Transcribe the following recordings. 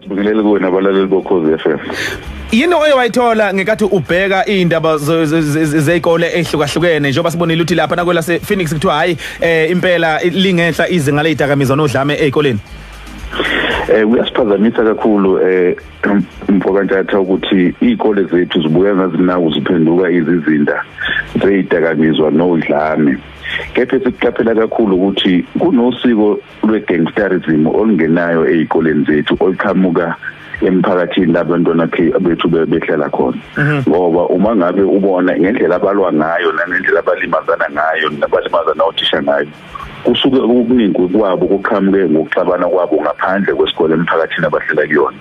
Ngilele kuwena abalaleli bokhozi FM. Yini oye wayithola ngekathi ubheka indaba zezikole ehlukahlukene njengoba sibonile ukuthi lapha nakwela se Phoenix kuthiwa hayi impela lingehla izinga lezidakamizwa nodlame ezikoleni. Kuyasiphazamisa kakhulu mfokantatha ukuthi izikole zethu zibuya ngazinawo ziphenduka izizinda zezidakamizwa nodlame. Kepha sikuqaphela kakhulu ukuthi kunosiko lwegangsterism olungenayo ezikoleni zethu oluqhamuka emphakathini labantwana bethu behlala khona ngoba uma ngabe ubona ngendlela abalwa ngayo nangendlela abalimazana ngayo nabalimazana othisha ngayo kusuke okuningi kwabo kuqhamuke ngokuxabana kwabo ngaphandle kwesikole emphakathini abahlala kuyona.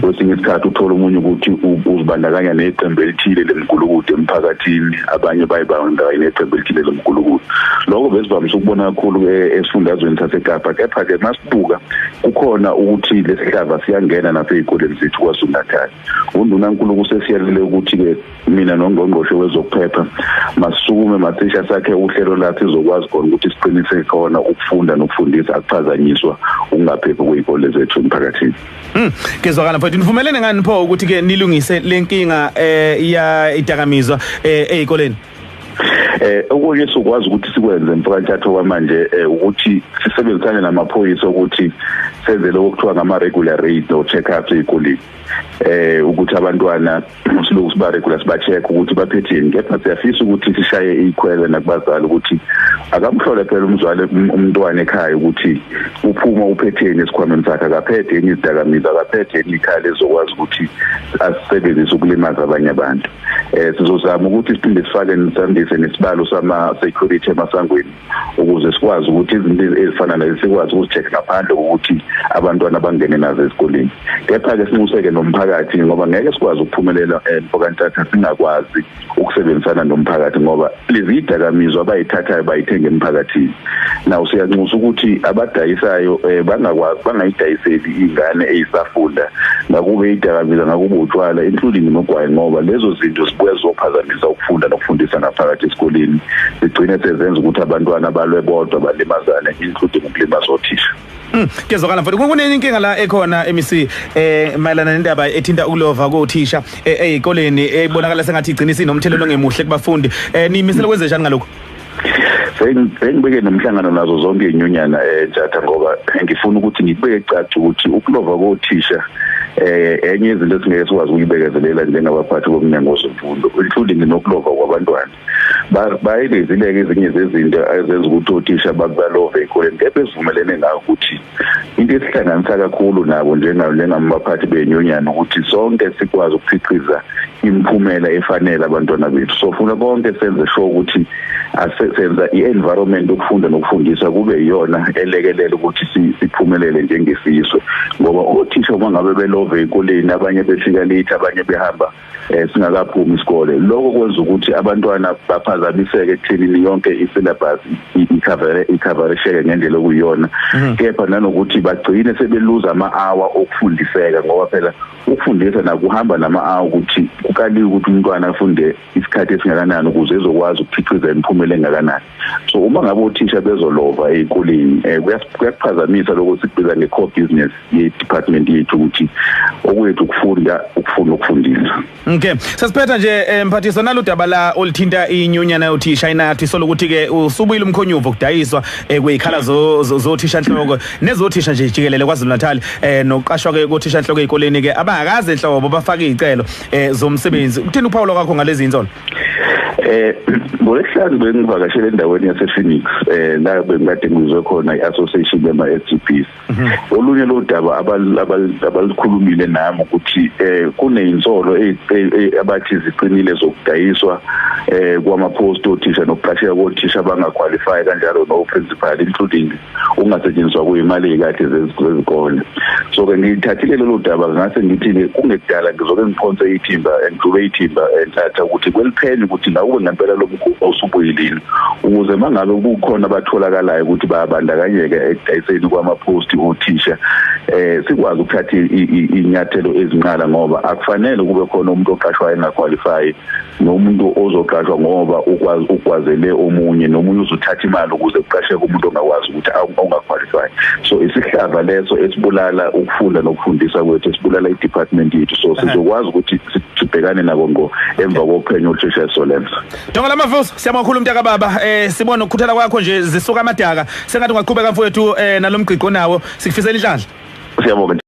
Kwesinye isikhathi uthola umunye ukuthi uzibandakanya neqembu elithile lemgulukudu emphakathini, abanye bayibandakanya neqembu elithile lemgulukudu. Lokho besivamise ukubona kakhulu esifundazweni saseKapa. Kepha-ke masibuka kukhona ukuthi lesihlava siyangena nasey'koleni zethu KwaZulu-Natal. UNdunankulu kusesiyalele ukuthi-ke mina noNgqongqoshe wezokuphepha masisukume mathisha sakhe uhlelo lathi izokwazi khona ukuthi siqiniseke khona ukufunda nokufundisa akuphazanyiswa ukungaphephi kwezikole zethu emphakathini. Kezwakala mfowethu nivumelene ngani pho ukuthi ke nilungise lenkinga ya idakamizwa ezikoleni? Okunye sokwazi ukuthi sikwenze mfakathatho kwamanje ukuthi sisebenzisane namaphoyisa ukuthi senze lokho kuthiwa ngama-regular raid no check-ups ezikoleni. Ukuthi abantwana siloku siba regular siba-check ukuthi baphetheni. Kepha siyafisa ukuthi sishaye izikhwele nakubazali ukuthi akamhlole phela umntwana ekhaya ukuthi uphuma uphetheni esikhwameni sakhe, akaphethe enye izidakamizwa, akaphethe enye ikhaya ezokwazi ukuthi asisebenzise ukulimaza abanye abantu. Sizozama ukuthi siphinde sifake nisandise nesibalo sama-security emasangweni ukuze sikwazi ukuthi izinto ezifana nalezi sikwazi ukuzi-check ngaphandle kokuthi abantwana bangene nazo esikoleni. Kepha-ke sinxuseke nomphakathi ngoba ngeke sikwazi ukuphumelela mfokantatha singakwazi ukusebenzisana nomphakathi ngoba lezi zidakamizwa abayithathayo bayithenga emphakathini. Naw siyanxusa ukuthi abadayisayo bangayidayiseli ingane ezisafunda ngakube idakamizwa ngakube utshwala including nogwayi ngoba lezo zinto zibuye zizophazamisa ukufunda nokufundisa ngaphakathi esikoleni. Sigcine sezenza ukuthi abantwana balwe bodwa balimazane including ukulimaza othisha. Kezwakala mfowethu kunenye inkinga la ekhona MEC mayelana nendaba ethinta ukulova kothisha ezikoleni ebonakala sengathi igcina isinomthelelo ongemuhle kubafundi. Nimisela kwenze njani ngalokho? Sengibeke nomhlangano nazo zonke izinyunyana Njatha ngoba ngifuna ukuthi ngibeke caca ukuthi ukulova kothisha enye izinto esingeke sikwazi ukuyibekezelela njengabaphathi bomnyango wezemfundo including nokulova kwabantwana. Bayilezileke ezinye zezinto ezenza ukuthi othisha babalove ezikoleni. Kepha sivumelene ngayo ukuthi into esihlanganisa kakhulu nabo njengamabaphathi bezinyunyana ukuthi sonke sikwazi ukukhiqiza imiphumela efanele abantwana bethu. So funa konke senze sure ukuthi asenza i-environment yokufunda nokufundisa kube yiyona elekelela ukuthi siphumelele njengesizwe ngoba othisha uma ngabe belove ezikoleni abanye befika late abanye behamba singakaphumi isikole. Lokho kwenza ukuthi abantwana baphazamiseke ekuthenini yonke i-syllabus ikhavarisheke ngendlela okuyiyona. Kepha nanokuthi bagcine sebeluza ama-hour okufundiseka ngoba phela ukufundisa nakuhamba nama-hour ukuthi kukaliwe ukuthi umntwana afunde isikhathi esingakanani ukuze ezokwazi ukukhiqiza imiphumela engakanani. So uma ngabe othisha bezolova ezikoleni kuyakuphazamisa lokho sikubiza nge-core business ye-department yethu ukuthi okwethu ukufunda ukufundisa. Okay, sasiphetha nje mphathiso nalo daba la olithinta inyunyana yothisha inathi solokuthi ke usubuyile umkhonyuvo kudayiswa kwezikhala zothisha nhloko nezothisha nje jikelele KwaZulu-Natal noqashwa ke kothisha nhloko ezikoleni ke abangakaze enhlobo bafaka izicelo zomsebenzi. Uthini uPaulo kwakho ngalezi insolo? Ngolesihlanu bengivakashele endaweni yase-Phoenix la bengikade ngizwe khona i-association yama-SGPs. Olunye lo daba abalikhulumile nami ukuthi kunezinsolo abathi ziqinile zokudayiswa kwama-post othisha nokuqasheka kothisha abangaqualify kanjalo no-principal including ungasetshenziswa kuyimali ey'kade zezikole. So ke ngithathile lelo daba ngase ngithi-ke kungekudala ngizoke ngiphonse ithimba ngijube ithimba Ntatha ukuthi kweliphele ukuthi ukuthi akube ngempela lo mkhuba usubuyilini ukuze mangabe kukhona abatholakalayo ukuthi bayabandakanyeka ekudayiseni kwama-post othisha sikwazi ukuthatha inyathelo ezinqala ngoba akufanele kube khona umuntu oqashwayo engaqualify nomuntu ozoqashwa ngoba ukwazele omunye nomunye uzothatha imali ukuze kuqasheke umuntu ongakwazi ukuthi ongaqualify. So isihlava leso esibulala ukufunda nokufundisa kwethu, esibulala i-department yethu, so sizokwazi ukuthi sibhekane nako ngo emva kophenyo oluthisha eSolenza. Donga lamavuso siyabonga kakhulu mntaka baba, sibona ukukhuthala kwakho nje zisuka amadaka sengathi ungaqhubeka mfowethu nalomgqiqo nawo sikufisela inhlanhla. Siyabonga.